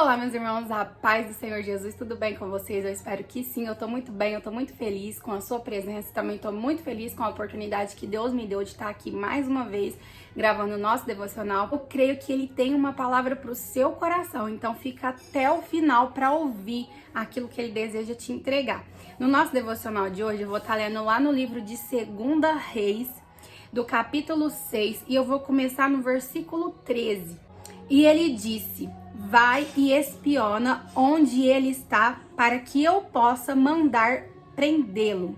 Olá, meus irmãos, a paz do Senhor Jesus, tudo bem com vocês? Eu espero que sim, eu tô muito bem, eu tô muito feliz com a sua presença, também tô muito feliz com a oportunidade que Deus me deu de estar aqui mais uma vez gravando o nosso devocional. Eu creio que Ele tem uma palavra pro seu coração, então fica até o final para ouvir aquilo que Ele deseja te entregar. No nosso devocional de hoje, eu vou estar lendo lá no livro de 2 Reis, do capítulo 6, e eu vou começar no versículo 13. E ele disse: vai e espiona onde ele está, para que eu possa mandar prendê-lo.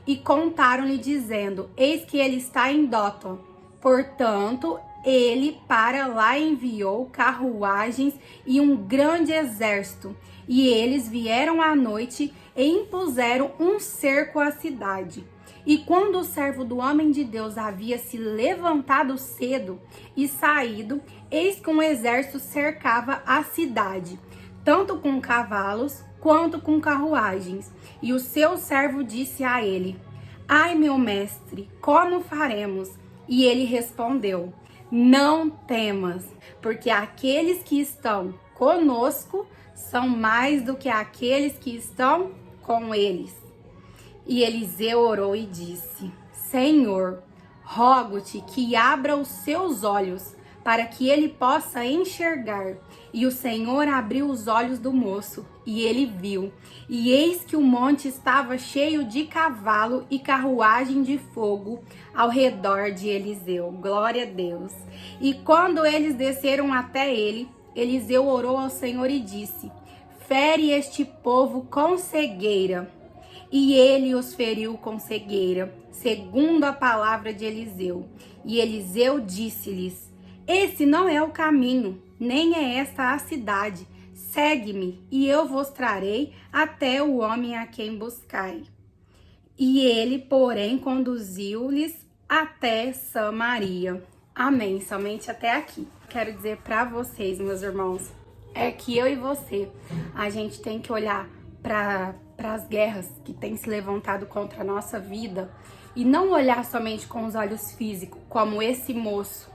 E contaram-lhe, dizendo: eis que ele está em Dotã. Portanto, ele para lá enviou carruagens e um grande exército. E eles vieram à noite e impuseram um cerco à cidade. E quando o servo do homem de Deus havia se levantado cedo e saído, eis que um exército cercava a cidade, tanto com cavalos quanto com carruagens. E o seu servo disse a ele: ai, meu mestre, como faremos? E ele respondeu: não temas, porque aqueles que estão conosco são mais do que aqueles que estão com eles. E Eliseu orou e disse: Senhor, rogo-te que abra os seus olhos, para que ele possa enxergar. E o Senhor abriu os olhos do moço, e ele viu. E eis que o monte estava cheio de cavalo e carruagem de fogo ao redor de Eliseu. Glória a Deus. E quando eles desceram até ele, Eliseu orou ao Senhor e disse: fere este povo com cegueira. E ele os feriu com cegueira, segundo a palavra de Eliseu. E Eliseu disse-lhes: esse não é o caminho, nem é esta a cidade. Segue-me, e eu vos trarei até o homem a quem buscai. E ele, porém, conduziu-lhes até Samaria. Amém. Somente até aqui. Quero dizer para vocês, meus irmãos, é que eu e você, a gente tem que olhar para as guerras que têm se levantado contra a nossa vida e não olhar somente com os olhos físicos, como esse moço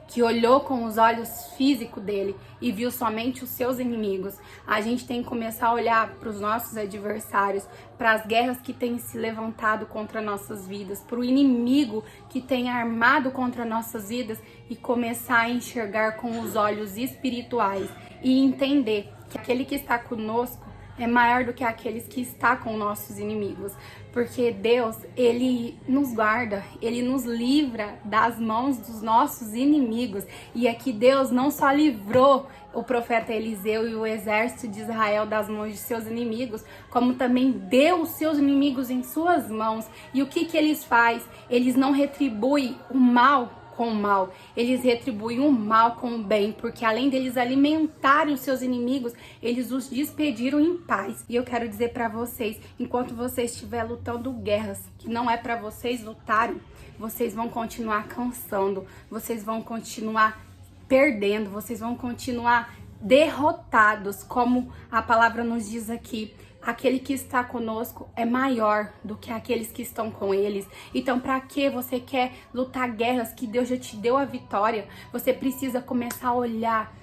que olhou com os olhos físicos dele e viu somente os seus inimigos. A gente tem que começar a olhar para os nossos adversários, para as guerras que têm se levantado contra nossas vidas, para o inimigo que tem armado contra nossas vidas e começar a enxergar com os olhos espirituais e entender que aquele que está conosco é maior do que aqueles que estão com nossos inimigos. Porque Deus, Ele nos guarda, Ele nos livra das mãos dos nossos inimigos. E aqui Deus não só livrou o profeta Eliseu e o exército de Israel das mãos de seus inimigos, como também deu os seus inimigos em suas mãos. E o que eles fazem? Eles não retribuem o mal com o mal, eles retribuem o mal com o bem, porque além deles alimentarem os seus inimigos, eles os despediram em paz. E eu quero dizer para vocês, enquanto vocês estiverem lutando guerras que não é para vocês lutarem, vocês vão continuar cansando, vocês vão continuar perdendo, vocês vão continuar derrotados, como a palavra nos diz aqui. Aquele que está conosco é maior do que aqueles que estão com eles. Então, para que você quer lutar guerras que Deus já te deu a vitória? Você precisa começar a olhar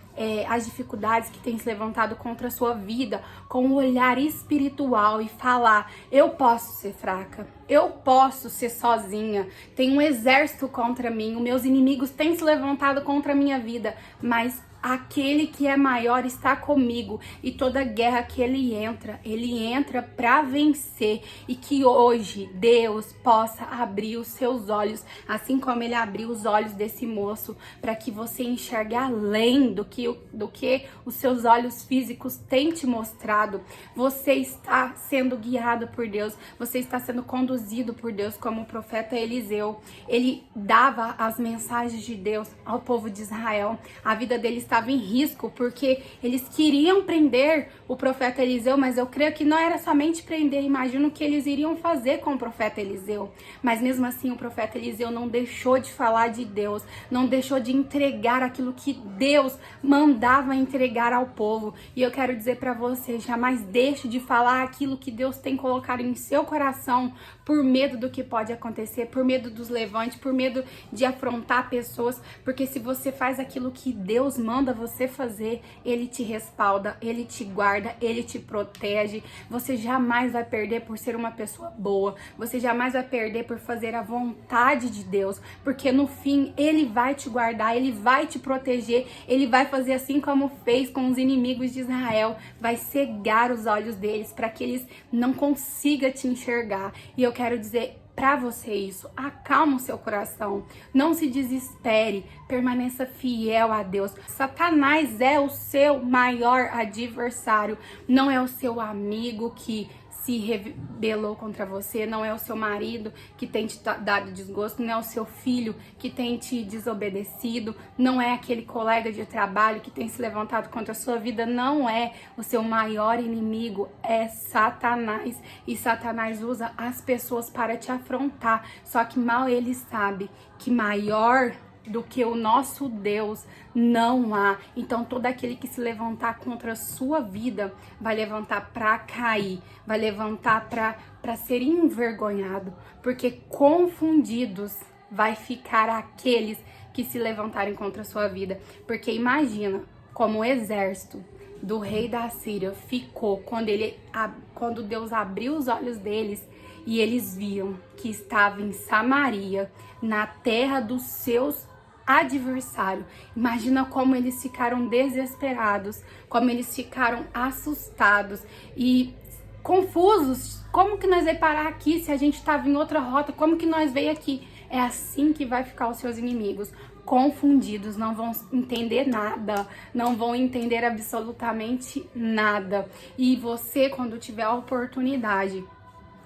as dificuldades que têm se levantado contra a sua vida com um olhar espiritual e falar: eu posso ser fraca, eu posso ser sozinha, tem um exército contra mim, os meus inimigos têm se levantado contra a minha vida, mas aquele que é maior está comigo, e toda guerra que ele entra para vencer. E que hoje Deus possa abrir os seus olhos, assim como ele abriu os olhos desse moço, para que você enxergue além do que os seus olhos físicos têm te mostrado. Você está sendo guiado por Deus, você está sendo conduzido por Deus, como o profeta Eliseu. Ele dava as mensagens de Deus ao povo de Israel. A vida dele estava em risco, porque eles queriam prender o profeta Eliseu, mas eu creio que não era somente prender. Imagino o que eles iriam fazer com o profeta Eliseu. Mas mesmo assim, o profeta Eliseu não deixou de falar de Deus, não deixou de entregar aquilo que Deus mandava entregar ao povo. E eu quero dizer para você, jamais deixe de falar aquilo que Deus tem colocado em seu coração, por medo do que pode acontecer, por medo dos levantes, por medo de afrontar pessoas, porque se você faz aquilo que Deus manda manda você fazer, Ele te respalda, Ele te guarda, Ele te protege. Você jamais vai perder por ser uma pessoa boa, você jamais vai perder por fazer a vontade de Deus, porque no fim Ele vai te guardar, Ele vai te proteger, Ele vai fazer assim como fez com os inimigos de Israel, vai cegar os olhos deles para que eles não consigam te enxergar. E eu quero dizer para você isso, acalma o seu coração, não se desespere, permaneça fiel a Deus. Satanás é o seu maior adversário, não é o seu amigo que se rebelou contra você, não é o seu marido que tem te dado desgosto, não é o seu filho que tem te desobedecido, não é aquele colega de trabalho que tem se levantado contra a sua vida, não é o seu maior inimigo, é Satanás. E Satanás usa as pessoas para te afrontar, só que mal ele sabe que maior do que o nosso Deus não há. Então todo aquele que se levantar contra a sua vida vai levantar para cair, vai levantar para ser envergonhado, porque confundidos vai ficar aqueles que se levantarem contra a sua vida. Porque imagina como o exército do rei da Síria ficou quando Deus abriu os olhos deles e eles viam que estava em Samaria, na terra dos seus adversário. Imagina como eles ficaram desesperados, como eles ficaram assustados e confusos. Como que nós vai parar aqui se a gente estava em outra rota? Como que nós veio aqui? É assim que vai ficar os seus inimigos, confundidos, não vão entender nada, não vão entender absolutamente nada. E você, quando tiver a oportunidade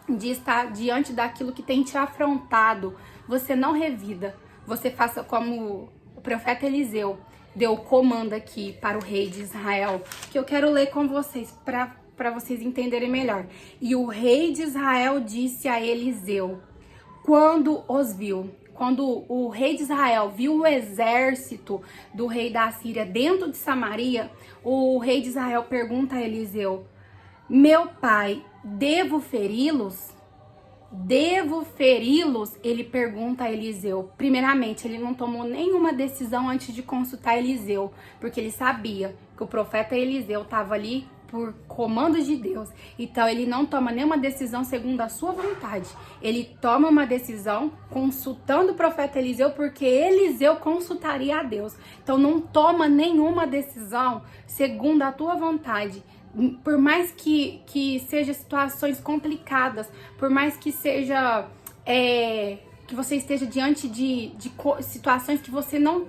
de estar diante daquilo que tem te afrontado, você não revida. Você faça como o profeta Eliseu deu o comando aqui para o rei de Israel, que eu quero ler com vocês para vocês entenderem melhor. E o rei de Israel disse a Eliseu, quando o rei de Israel viu o exército do rei da Síria dentro de Samaria, o rei de Israel pergunta a Eliseu, meu pai, devo feri-los? Devo feri-los? Ele pergunta a Eliseu. Primeiramente, ele não tomou nenhuma decisão antes de consultar Eliseu, porque ele sabia que o profeta Eliseu estava ali por comando de Deus. Então, ele não toma nenhuma decisão segundo a sua vontade. Ele toma uma decisão consultando o profeta Eliseu, porque Eliseu consultaria a Deus. Então, não toma nenhuma decisão segundo a tua vontade. Por mais que seja situações complicadas, por mais que seja que você esteja diante de situações que você não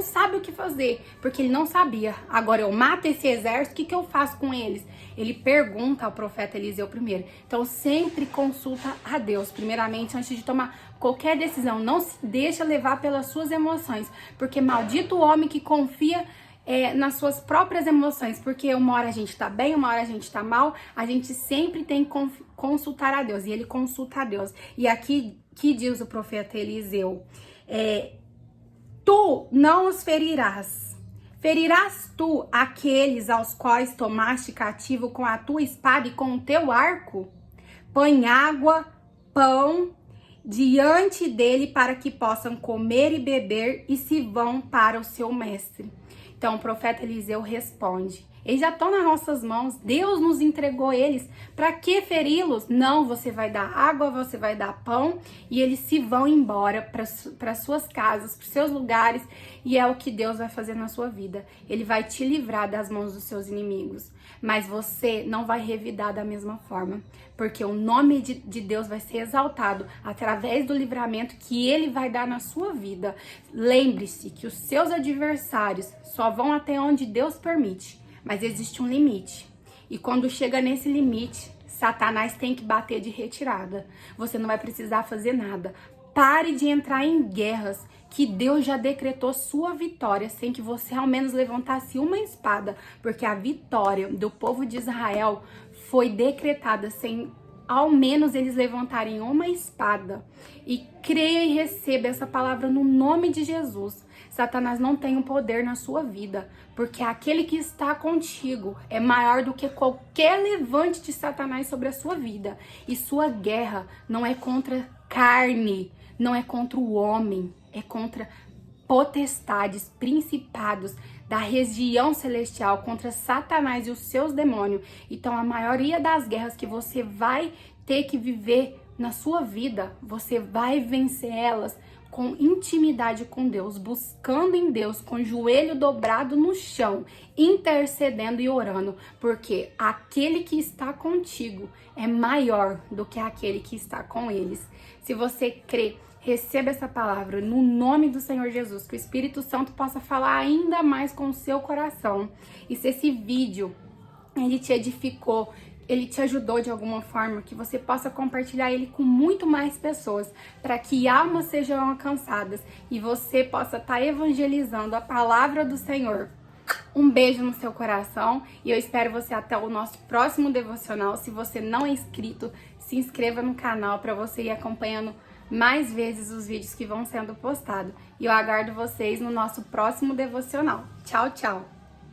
sabe o que fazer, porque ele não sabia. Agora eu mato esse exército, o que eu faço com eles? Ele pergunta ao profeta Eliseu primeiro. Então sempre consulta a Deus, primeiramente, antes de tomar qualquer decisão. Não se deixa levar pelas suas emoções, porque maldito o homem que confia nas suas próprias emoções, porque uma hora a gente tá bem, uma hora a gente tá mal, a gente sempre tem que consultar a Deus, e ele consulta a Deus. E aqui, que diz o profeta Eliseu, tu não os ferirás, ferirás tu aqueles aos quais tomaste cativo com a tua espada e com o teu arco? Põe água, pão diante dele para que possam comer e beber e se vão para o seu mestre. Então o profeta Eliseu responde, eles já estão nas nossas mãos, Deus nos entregou eles, para que feri-los? Não, você vai dar água, você vai dar pão e eles se vão embora para suas casas, para seus lugares, e é o que Deus vai fazer na sua vida. Ele vai te livrar das mãos dos seus inimigos, mas você não vai revidar da mesma forma, porque o nome de Deus vai ser exaltado através do livramento que ele vai dar na sua vida. Lembre-se que os seus adversários só vão até onde Deus permite, mas existe um limite. E quando chega nesse limite, Satanás tem que bater de retirada. Você não vai precisar fazer nada. Pare de entrar em guerras que Deus já decretou sua vitória, sem que você ao menos levantasse uma espada, porque a vitória do povo de Israel foi decretada sem ao menos eles levantarem uma espada. E creia e receba essa palavra no nome de Jesus. Satanás não tem um poder na sua vida, porque aquele que está contigo é maior do que qualquer levante de Satanás sobre a sua vida. E sua guerra não é contra carne, não é contra o homem, é contra potestades, principados da região celestial contra Satanás e os seus demônios. Então, a maioria das guerras que você vai ter que viver na sua vida, você vai vencer elas com intimidade com Deus, buscando em Deus, com o joelho dobrado no chão, intercedendo e orando, porque aquele que está contigo é maior do que aquele que está com eles. Se você crê, receba essa palavra no nome do Senhor Jesus, que o Espírito Santo possa falar ainda mais com o seu coração. E se esse vídeo ele te edificou, ele te ajudou de alguma forma, que você possa compartilhar ele com muito mais pessoas, para que almas sejam alcançadas e você possa estar evangelizando a palavra do Senhor. Um beijo no seu coração e eu espero você até o nosso próximo devocional. Se você não é inscrito, se inscreva no canal para você ir acompanhando mais vezes os vídeos que vão sendo postados. E eu aguardo vocês no nosso próximo devocional. Tchau, tchau!